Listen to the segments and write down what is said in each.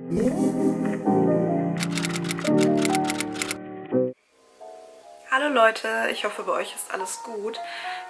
Hallo Leute, ich hoffe bei euch ist alles gut.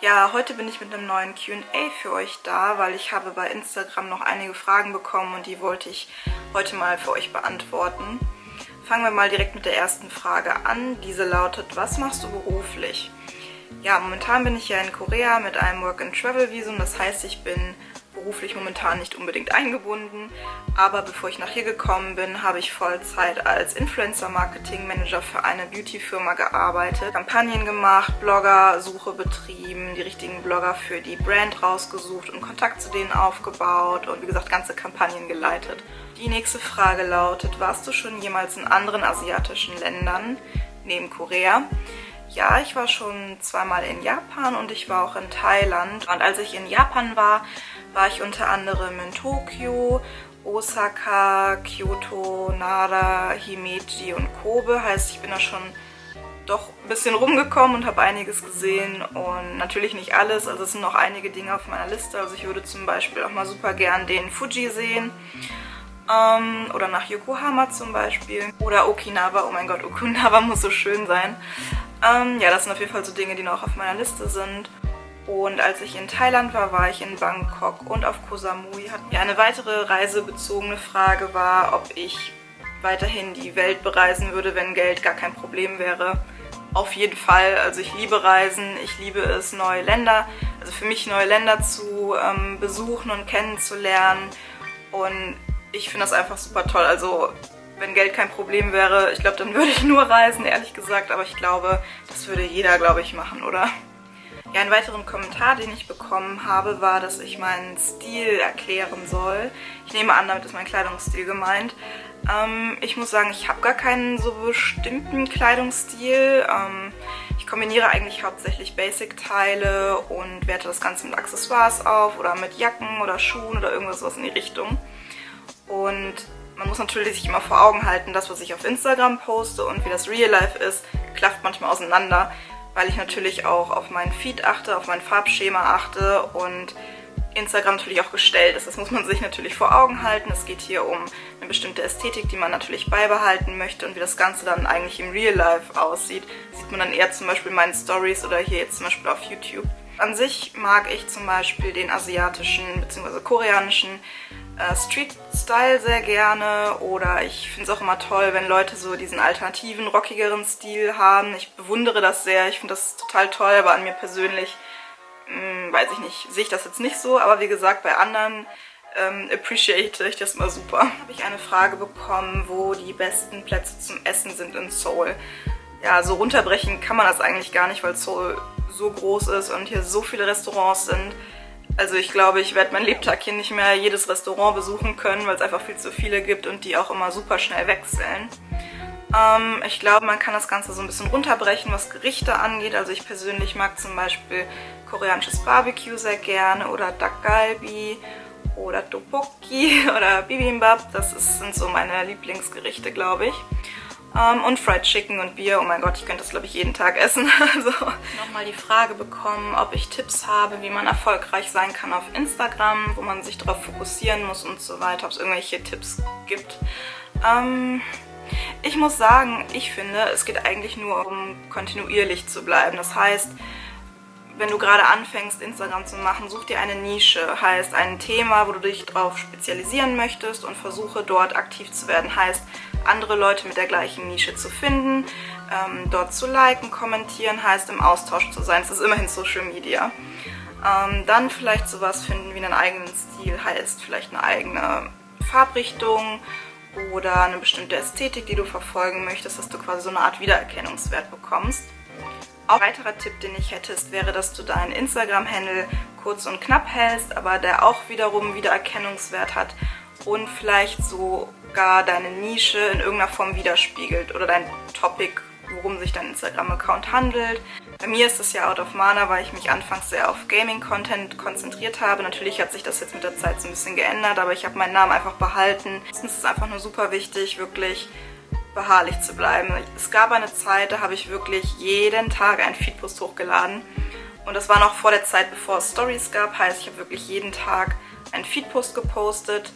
Ja, heute bin ich mit einem neuen Q&A für euch da, weil ich habe bei Instagram noch einige Fragen bekommen und die wollte ich heute mal für euch beantworten. Fangen wir mal direkt mit der ersten Frage an. Diese lautet: Was machst du beruflich? Ja, momentan bin ich ja in Korea mit einem Work-and-Travel-Visum, das heißt, ich bin beruflich momentan nicht unbedingt eingebunden, aber bevor ich nach hier gekommen bin, habe ich Vollzeit als Influencer-Marketing-Manager für eine Beauty-Firma gearbeitet, Kampagnen gemacht, Blogger-Suche betrieben, die richtigen Blogger für die Brand rausgesucht und Kontakt zu denen aufgebaut und wie gesagt ganze Kampagnen geleitet. Die nächste Frage lautet: Warst du schon jemals in anderen asiatischen Ländern neben Korea? Ja, ich war schon zweimal in Japan und ich war auch in Thailand. Und als ich in Japan war, war ich unter anderem in Tokio, Osaka, Kyoto, Nara, Himeji und Kobe. Heißt, ich bin da schon doch ein bisschen rumgekommen und habe einiges gesehen und natürlich nicht alles. Also es sind noch einige Dinge auf meiner Liste. Also ich würde zum Beispiel auch mal super gern den Fuji sehen. Oder nach Yokohama zum Beispiel. Oder Okinawa. Oh mein Gott, Okinawa muss so schön sein. Ja, das sind auf jeden Fall so Dinge, die noch auf meiner Liste sind. Und als ich in Thailand war, war ich in Bangkok und auf Koh Samui. Ja, eine weitere reisebezogene Frage war, ob ich weiterhin die Welt bereisen würde, wenn Geld gar kein Problem wäre. Auf jeden Fall. Also ich liebe Reisen, ich liebe es, neue Länder, also für mich neue Länder zu besuchen und kennenzulernen. Und ich finde das einfach super toll. Also wenn Geld kein Problem wäre, ich glaube, dann würde ich nur reisen, ehrlich gesagt. Aber ich glaube, das würde jeder, glaube ich, machen, oder? Ja, einen weiteren Kommentar, den ich bekommen habe, war, dass ich meinen Stil erklären soll. Ich nehme an, damit ist mein Kleidungsstil gemeint. Ich muss sagen, ich habe gar keinen so bestimmten Kleidungsstil. Ich kombiniere eigentlich hauptsächlich Basic-Teile und werte das Ganze mit Accessoires auf oder mit Jacken oder Schuhen oder irgendwas in die Richtung. Und man muss natürlich sich immer vor Augen halten, das, was ich auf Instagram poste und wie das Real Life ist, klafft manchmal auseinander, weil ich natürlich auch auf meinen Feed achte, auf mein Farbschema achte und Instagram natürlich auch gestellt ist. Das muss man sich natürlich vor Augen halten. Es geht hier um eine bestimmte Ästhetik, die man natürlich beibehalten möchte, und wie das Ganze dann eigentlich im Real Life aussieht, sieht man dann eher zum Beispiel in meinen Stories oder hier jetzt zum Beispiel auf YouTube. An sich mag ich zum Beispiel den asiatischen bzw. koreanischen Street-Style sehr gerne, oder ich finde es auch immer toll, wenn Leute so diesen alternativen, rockigeren Stil haben. Ich bewundere das sehr, ich finde das total toll, aber an mir persönlich, weiß ich nicht, sehe ich das jetzt nicht so, aber wie gesagt, bei anderen appreciate ich das mal super. Habe ich eine Frage bekommen, wo die besten Plätze zum Essen sind in Seoul. Ja, so runterbrechen kann man das eigentlich gar nicht, weil Seoul so groß ist und hier so viele Restaurants sind. Also ich glaube, ich werde mein Lebtag hier nicht mehr jedes Restaurant besuchen können, weil es einfach viel zu viele gibt und die auch immer super schnell wechseln. Ich glaube, man kann das Ganze so ein bisschen runterbrechen, was Gerichte angeht. Also ich persönlich mag zum Beispiel koreanisches Barbecue sehr gerne oder Dak Galbi oder Tteokbokki oder Bibimbap. Sind so meine Lieblingsgerichte, glaube ich. Und Fried Chicken und Bier. Oh mein Gott, ich könnte das, glaube ich, jeden Tag essen. Also nochmal die Frage bekommen, ob ich Tipps habe, wie man erfolgreich sein kann auf Instagram, wo man sich darauf fokussieren muss und so weiter, ob es irgendwelche Tipps gibt. Ich muss sagen, ich finde, es geht eigentlich nur um kontinuierlich zu bleiben. Das heißt, wenn du gerade anfängst, Instagram zu machen, such dir eine Nische, heißt ein Thema, wo du dich drauf spezialisieren möchtest, und versuche dort aktiv zu werden, heißt andere Leute mit der gleichen Nische zu finden, dort zu liken, kommentieren, heißt im Austausch zu sein. Das ist immerhin Social Media. Dann vielleicht sowas finden wie einen eigenen Stil, heißt vielleicht eine eigene Farbrichtung oder eine bestimmte Ästhetik, die du verfolgen möchtest, dass du quasi so eine Art Wiedererkennungswert bekommst. Auch ein weiterer Tipp, den ich hätte, wäre, dass du deinen Instagram-Handle kurz und knapp hältst, aber der auch wiederum Wiedererkennungswert hat und vielleicht sogar deine Nische in irgendeiner Form widerspiegelt oder dein Topic, worum sich dein Instagram-Account handelt. Bei mir ist das ja Out of Mana, weil ich mich anfangs sehr auf Gaming-Content konzentriert habe. Natürlich hat sich das jetzt mit der Zeit so ein bisschen geändert, aber ich habe meinen Namen einfach behalten. Es ist einfach nur super wichtig, wirklich beharrlich zu bleiben. Es gab eine Zeit, da habe ich wirklich jeden Tag einen Feedpost hochgeladen. Und das war noch vor der Zeit, bevor es Stories gab. Heißt, ich habe wirklich jeden Tag einen Feedpost gepostet.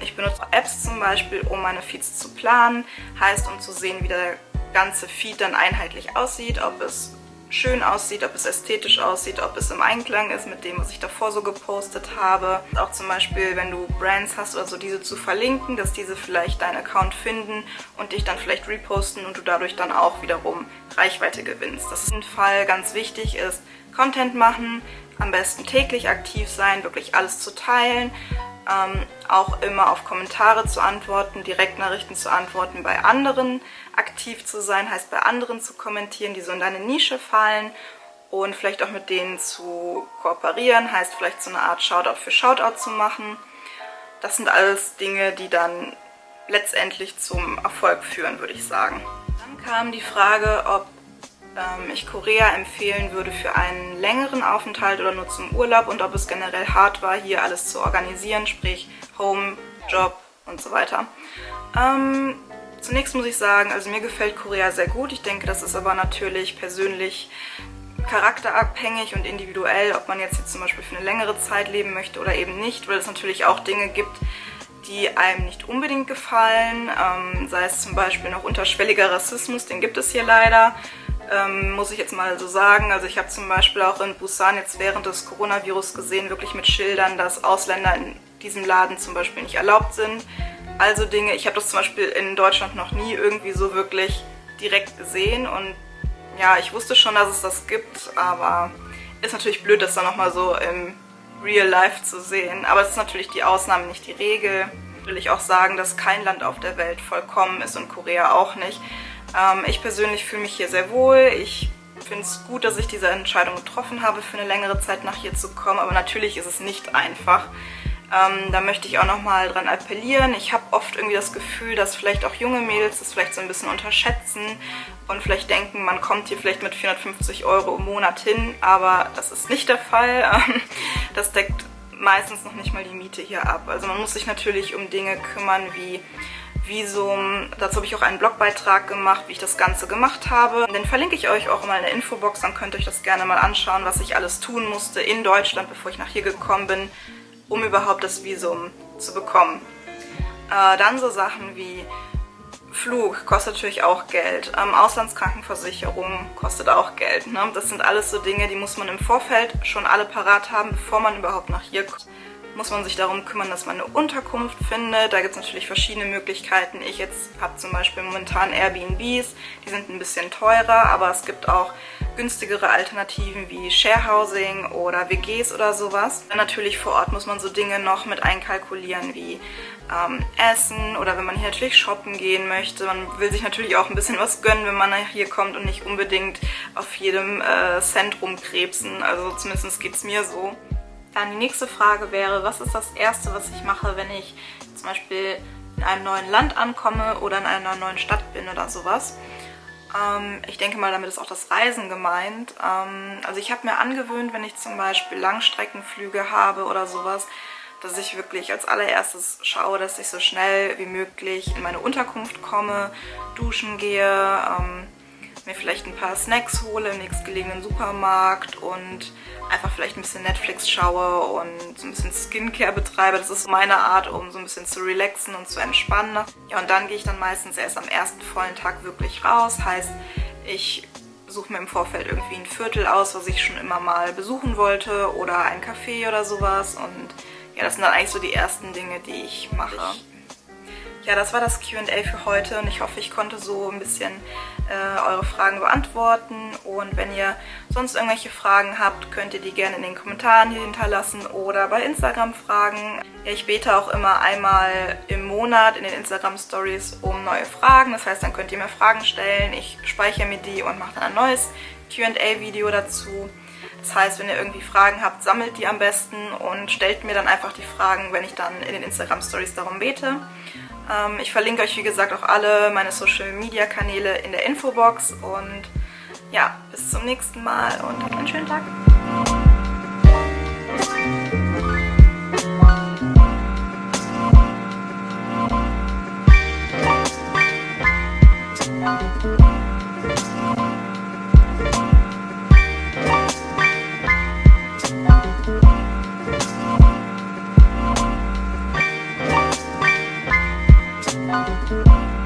Ich benutze Apps zum Beispiel, um meine Feeds zu planen, heißt, um zu sehen, wie der ganze Feed dann einheitlich aussieht, ob es schön aussieht, ob es ästhetisch aussieht, ob es im Einklang ist mit dem, was ich davor so gepostet habe. Auch zum Beispiel, wenn du Brands hast oder so, diese zu verlinken, dass diese vielleicht deinen Account finden und dich dann vielleicht reposten und du dadurch dann auch wiederum Reichweite gewinnst. Das ist ein Fall ganz wichtig ist, Content machen, am besten täglich aktiv sein, wirklich alles zu teilen, auch immer auf Kommentare zu antworten, Direktnachrichten zu antworten, bei anderen aktiv zu sein, heißt bei anderen zu kommentieren, die so in deine Nische fallen und vielleicht auch mit denen zu kooperieren, heißt vielleicht so eine Art Shoutout für Shoutout zu machen. Das sind alles Dinge, die dann letztendlich zum Erfolg führen, würde ich sagen. Dann kam die Frage, ob ich Korea empfehlen würde für einen längeren Aufenthalt oder nur zum Urlaub und ob es generell hart war, hier alles zu organisieren, sprich Home, Job und so weiter. Zunächst muss ich sagen, also mir gefällt Korea sehr gut. Ich denke, das ist aber natürlich persönlich charakterabhängig und individuell, ob man jetzt hier zum Beispiel für eine längere Zeit leben möchte oder eben nicht, weil es natürlich auch Dinge gibt, die einem nicht unbedingt gefallen, sei es zum Beispiel noch unterschwelliger Rassismus, den gibt es hier leider. Muss ich jetzt mal so sagen. Also ich habe zum Beispiel auch in Busan jetzt während des Coronavirus gesehen, wirklich mit Schildern, dass Ausländer in diesem Laden zum Beispiel nicht erlaubt sind. Also Dinge, ich habe das zum Beispiel in Deutschland noch nie irgendwie so wirklich direkt gesehen und ja, ich wusste schon, dass es das gibt, aber ist natürlich blöd, das dann nochmal so im Real Life zu sehen. Aber es ist natürlich die Ausnahme, nicht die Regel. Will ich auch sagen, dass kein Land auf der Welt vollkommen ist und Korea auch nicht. Ich persönlich fühle mich hier sehr wohl. Ich finde es gut, dass ich diese Entscheidung getroffen habe, für eine längere Zeit nach hier zu kommen. Aber natürlich ist es nicht einfach. Da möchte ich auch nochmal dran appellieren. Ich habe oft irgendwie das Gefühl, dass vielleicht auch junge Mädels das vielleicht so ein bisschen unterschätzen und vielleicht denken, man kommt hier vielleicht mit 450 € im Monat hin. Aber das ist nicht der Fall. Das deckt meistens noch nicht mal die Miete hier ab. Also man muss sich natürlich um Dinge kümmern wie Visum. Dazu habe ich auch einen Blogbeitrag gemacht, wie ich das Ganze gemacht habe. Den verlinke ich euch auch mal in der Infobox, dann könnt ihr euch das gerne mal anschauen, was ich alles tun musste in Deutschland, bevor ich nach hier gekommen bin, um überhaupt das Visum zu bekommen. Dann so Sachen wie Flug kostet natürlich auch Geld, Auslandskrankenversicherung kostet auch Geld. Ne? Das sind alles so Dinge, die muss man im Vorfeld schon alle parat haben, bevor man überhaupt nach hier kommt. Muss man sich darum kümmern, dass man eine Unterkunft findet. Da gibt es natürlich verschiedene Möglichkeiten. Ich jetzt habe zum Beispiel momentan Airbnbs, die sind ein bisschen teurer, aber es gibt auch günstigere Alternativen wie Sharehousing oder WGs oder sowas. Dann natürlich vor Ort muss man so Dinge noch mit einkalkulieren wie Essen oder wenn man hier natürlich shoppen gehen möchte. Man will sich natürlich auch ein bisschen was gönnen, wenn man nach hier kommt und nicht unbedingt auf jedem Cent rumkrebsen. Also zumindest geht es mir so. Dann die nächste Frage wäre, was ist das Erste, was ich mache, wenn ich zum Beispiel in einem neuen Land ankomme oder in einer neuen Stadt bin oder sowas. Ich denke mal, damit ist auch das Reisen gemeint. Also ich habe mir angewöhnt, wenn ich zum Beispiel Langstreckenflüge habe oder sowas, dass ich wirklich als allererstes schaue, dass ich so schnell wie möglich in meine Unterkunft komme, duschen gehe, mir vielleicht ein paar Snacks hole im nächstgelegenen Supermarkt und einfach vielleicht ein bisschen Netflix schaue und so ein bisschen Skincare betreibe. Das ist meine Art, um so ein bisschen zu relaxen und zu entspannen. Ja, und dann gehe ich dann meistens erst am ersten vollen Tag wirklich raus. Heißt, ich suche mir im Vorfeld irgendwie ein Viertel aus, was ich schon immer mal besuchen wollte oder ein Café oder sowas. Und ja, das sind dann eigentlich so die ersten Dinge, die ich mache. Ja, das war das Q&A für heute und ich hoffe, ich konnte so ein bisschen eure Fragen beantworten. Und wenn ihr sonst irgendwelche Fragen habt, könnt ihr die gerne in den Kommentaren hier hinterlassen oder bei Instagram fragen. Ja, ich bete auch immer einmal im Monat in den Instagram Stories um neue Fragen. Das heißt, dann könnt ihr mir Fragen stellen, ich speichere mir die und mache dann ein neues Q&A-Video dazu. Das heißt, wenn ihr irgendwie Fragen habt, sammelt die am besten und stellt mir dann einfach die Fragen, wenn ich dann in den Instagram Stories darum bete. Ich verlinke euch, wie gesagt, auch alle meine Social-Media-Kanäle in der Infobox. Und ja, bis zum nächsten Mal und habt einen schönen Tag. Ciao.